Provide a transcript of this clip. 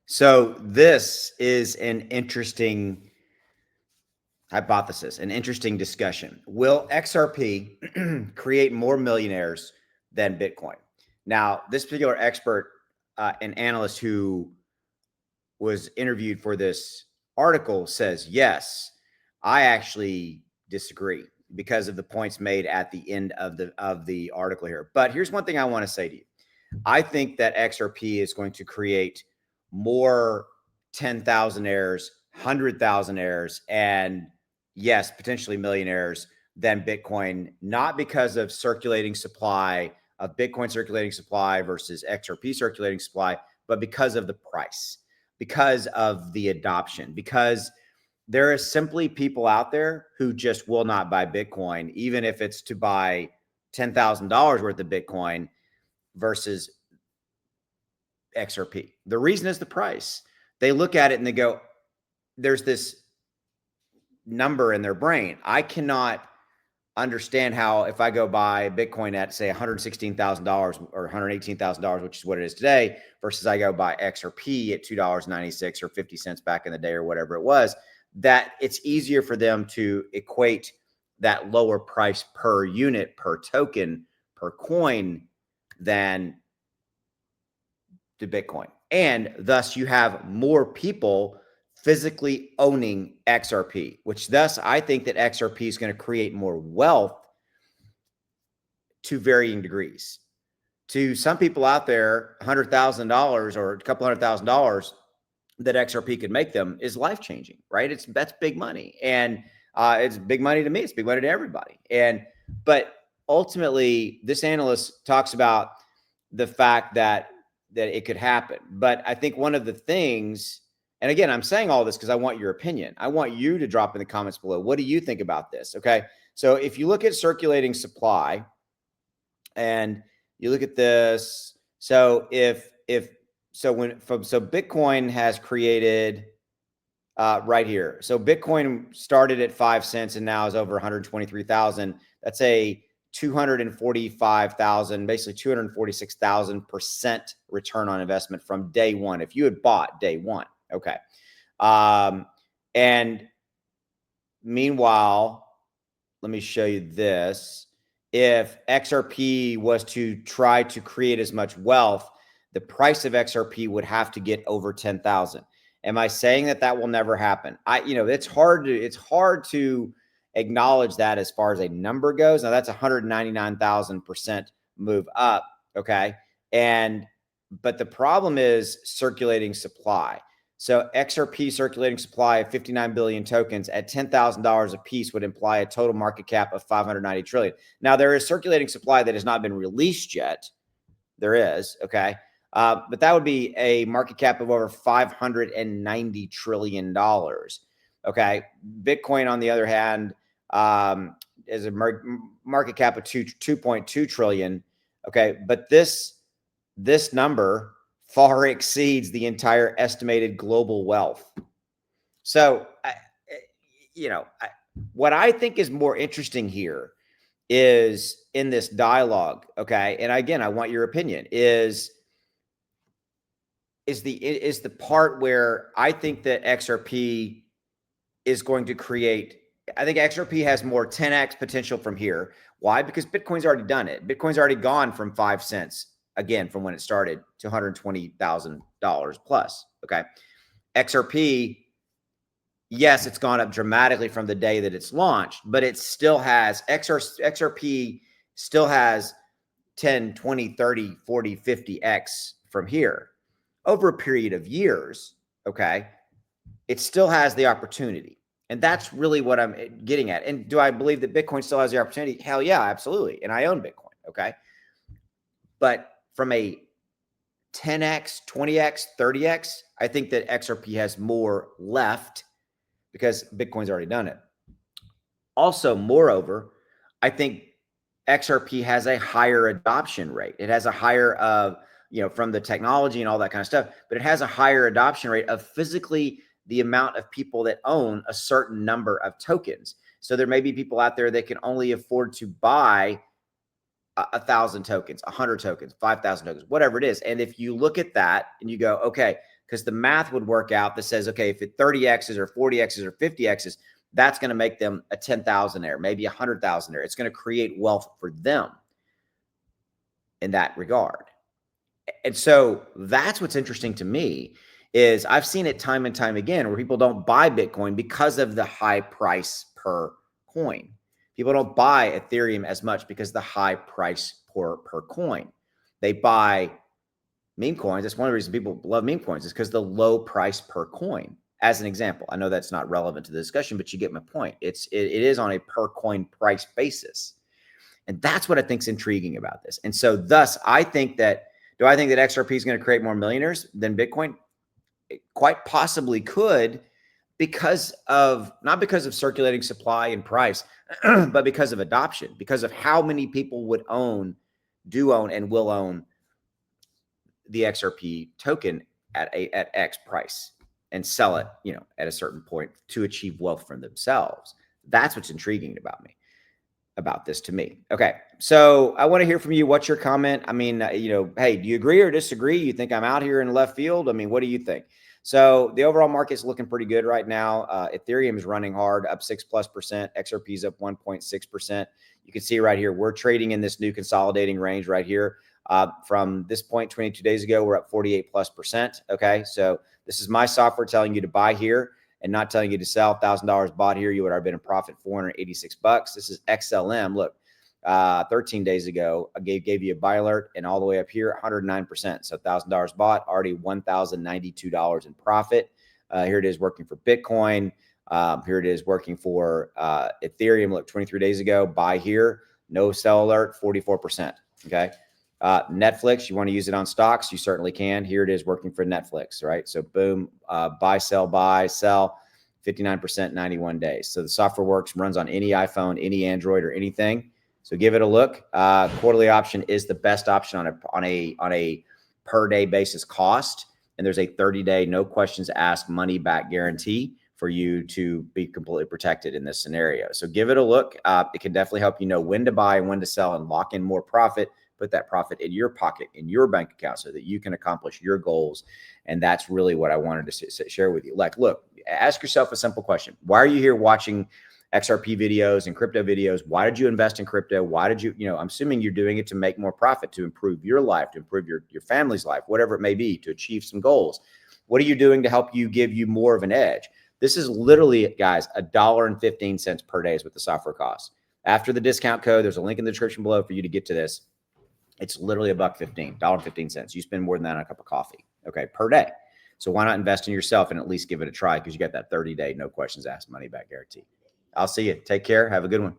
So this is an interesting hypothesis, an interesting discussion. Will XRP create more millionaires than Bitcoin? Now, this particular expert and analyst who was interviewed for this article says, yes, I actually disagree because of the points made at the end of the article here. But here's one thing I want to say to you. I think that XRP is going to create more 10,000aires, 100,000aires, and yes, potentially millionaires than Bitcoin, not because of circulating supply of Bitcoin circulating supply versus XRP circulating supply, but because of the price, because of the adoption, because there are simply people out there who just will not buy Bitcoin, even if it's to buy $10,000 worth of Bitcoin versus XRP. The reason is the price. They look at it and they go, there's this number in their brain. I cannot understand how if I go buy Bitcoin at say $116,000 or $118,000, which is what it is today, versus I go buy XRP at $2.96 or 50 cents back in the day or whatever it was, that it's easier for them to equate that lower price per unit, per token, per coin than to Bitcoin. And thus you have more people physically owning XRP, which thus I think that XRP is going to create more wealth to varying degrees. To some people out there, $100,000 or a couple $100,000 that XRP could make them is life changing, right? That's big money, and it's big money to me. It's big money to everybody. But ultimately, this analyst talks about the fact that it could happen. But I think one of the things, and again, I'm saying all this because I want your opinion. I want you to drop in the comments below. What do you think about this? Okay. So if you look at circulating supply and you look at this, so so Bitcoin has created right here. So Bitcoin started at 5 cents and now is over 123,000. That's a 245,000, basically 246,000% return on investment from day one. If you had bought day one. Okay. And meanwhile, let me show you this. If XRP was to try to create as much wealth, the price of XRP would have to get over 10,000. Am I saying that will never happen? It's hard to acknowledge that as far as a number goes. Now that's 199,000% move up. Okay. But the problem is circulating supply. So XRP circulating supply of 59 billion tokens at $10,000 a piece would imply a total market cap of 590 trillion. Now there is circulating supply that has not been released yet. There is. Okay. But that would be a market cap of over $590 trillion. Okay. Bitcoin, on the other hand, is a market cap of 2.2 trillion. Okay. But this number far exceeds the entire estimated global wealth. So, what I think is more interesting here is in this dialogue. Okay. And again, I want your opinion is the part where I think that XRP is going to create, I think XRP has more 10x potential from here. Why? Because Bitcoin's already done it. Bitcoin's already gone from 5 cents, again, from when it started to $120,000 plus. Okay. XRP, yes, it's gone up dramatically from the day that it's launched, but it still has, XRP still has 10, 20, 30, 40, 50x from here over a period of years. Okay. It still has the opportunity. And that's really what I'm getting at. And do I believe that Bitcoin still has the opportunity? Hell yeah, absolutely. And I own Bitcoin. Okay. But from a 10x, 20x, 30x, I think that XRP has more left because Bitcoin's already done it. Also, moreover, I think XRP has a higher adoption rate. It has a higher from the technology and all that kind of stuff, but it has a higher adoption rate of physically the amount of people that own a certain number of tokens. So there may be people out there that can only afford to buy 1,000 tokens, 100 tokens, 5,000 tokens, whatever it is. And if you look at that and you go, okay, because the math would work out that says, okay, if it 30x's or 40x's or 50x's, that's going to make them a 10,000-aire, maybe a 100,000-aire. It's going to create wealth for them in that regard. And so that's what's interesting to me is I've seen it time and time again where people don't buy Bitcoin because of the high price per coin. People don't buy Ethereum as much because the high price per coin. They buy meme coins. That's one of the reasons people love meme coins is because the low price per coin. As an example, I know that's not relevant to the discussion, but you get my point. It is on a per coin price basis. And that's what I think is intriguing about this. And so thus, I think that XRP is going to create more millionaires than Bitcoin? It quite possibly could, not because of circulating supply and price, but because of adoption, because of how many people would do own, and will own the XRP token at X price and sell it, at a certain point to achieve wealth for themselves. That's what's intriguing about this to me. Okay. So I want to hear from you. What's your comment? I mean, hey, do you agree or disagree? You think I'm out here in left field? I mean, what do you think? So the overall market's looking pretty good right now. Ethereum is running hard, up 6+%. XRP is up 1.6%. You can see right here, we're trading in this new consolidating range right here. From this point, 22 days ago, we're up 48+%. Okay. So this is my software telling you to buy here and not telling you to sell. $1,000 bought here, you would have been in profit $486. This is XLM. Look, 13 days ago, I gave you a buy alert, and all the way up here, 109%. So $1,000 bought, already $1,092 in profit. Here it is working for Bitcoin. Here it is working for Ethereum. Look, 23 days ago, buy here, no sell alert, 44%. Okay. Netflix, you want to use it on stocks, you certainly can. Here it is working for Netflix, right? So boom, buy, sell, 59%, 91 days. So the software runs on any iPhone, any Android, or anything. So give it a look. Quarterly option is the best option on a per day basis cost. And there's a 30-day, no questions asked, money back guarantee for you to be completely protected in this scenario. So give it a look. It can definitely help you know when to buy and when to sell and lock in more profit. Put that profit in your pocket, in your bank account, so that you can accomplish your goals. And that's really what I wanted to share with you. Like, look, ask yourself a simple question. Why are you here watching XRP videos and crypto videos? Why did you invest in crypto? Why did you, I'm assuming you're doing it to make more profit, to improve your life, to improve your family's life, whatever it may be, to achieve some goals. What are you doing to help you give you more of an edge? This is literally, guys, $1.15 per day is what the software costs. After the discount code, there's a link in the description below for you to get to this. It's literally $1.15. You spend more than that on a cup of coffee, okay, per day. So why not invest in yourself and at least give it a try, because you got that 30-day, no questions asked, money back guarantee. I'll see you. Take care. Have a good one.